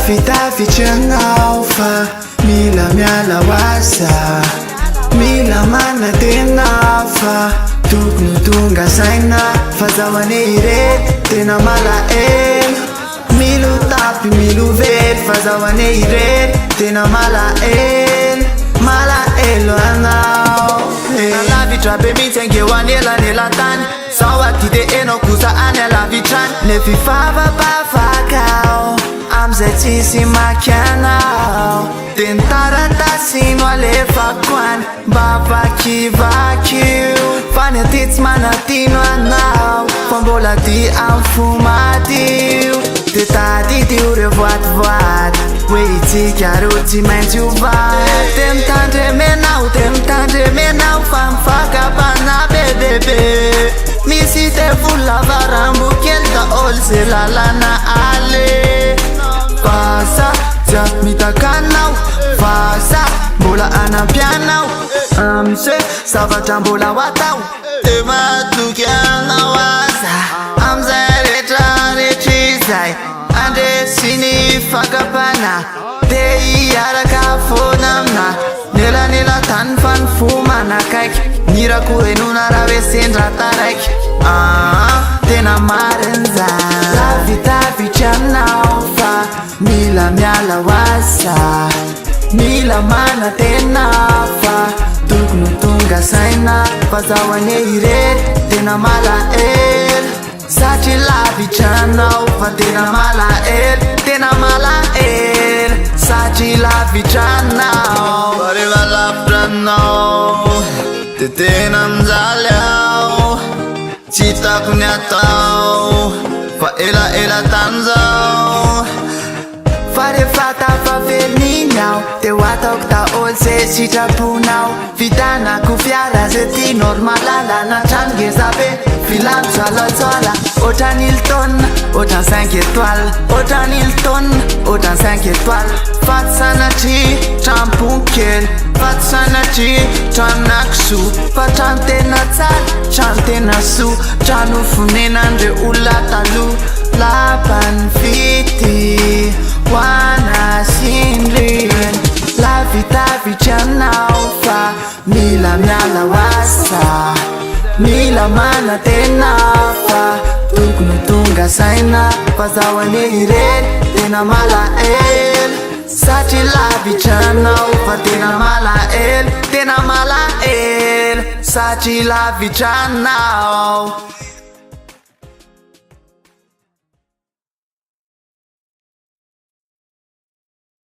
Lavidavitranao fa mila miala hoaza, mila manatena fa tokony tonga saina fazahoane irety tena malaelo. Milo tapy milo vety fazahoane irety tena malaelo, malaelo anao. Nalavitra be mihitsy angeo anelanelantany, sao aty de enao kosa any alavitrany. Le fifavapavakao amizay tsisy maky anao, de ny taratasino alefako any mba vakivakio. Fa ny aty tsy manatino anao fa mbola ty am fo madio. De tadidio reo voativoaty hoe itsika ro tsy maintsy ovay. De mitandremenao fa mifakapana bebebe. Misy te volavaram-bokely ka olo ze lalana ale. Vasa jiaby mitakanao, vasa mbola anampianao amse zavatra mbola ho atao. De matoky anao aza amizay rehetrarehetra izay andresiny fakapana. De iaraka fona amina nelanelantany fa ny fo manakaiky. Mirako henona raha hoe sendra taraiky. Tena marina zany. Lavitavitranao fa mila miala hoaza, mila manatena fa tokony tonga saina fazahoane irety tena malaelo. Satria lavitranao fa tena malaelo, tena malaelo. Satria lavitranao fa rehefa lavitranao de tena mijaly aho. Tsy hitako ny atao fa elaela tany zao. Fa rehefa tafavelon'iny aho de ho ataoko daholo ze sitraponao. Vitanako fiara ze ty normalala trano ngeza be. Vilano tsalatsala ohatrany Hilton, ohatrany 5 étoiles, ohatrany Hilton, ohatrany 5 étoiles. Faty sanatry trano-bonkely, faty sanatry trano-nakisoa. Fa trano tena tsara, trano tena soa, trano fonenandre olona taloha. Lapany vity hoana sindriny. Lavitavitranao fa mila miala hoaza, mila manatena fa tokony tonga saina fazahoane irety tena malaelo. Satria lavitranao fa tena malaelo, tena malaelo. Satria lavitranao.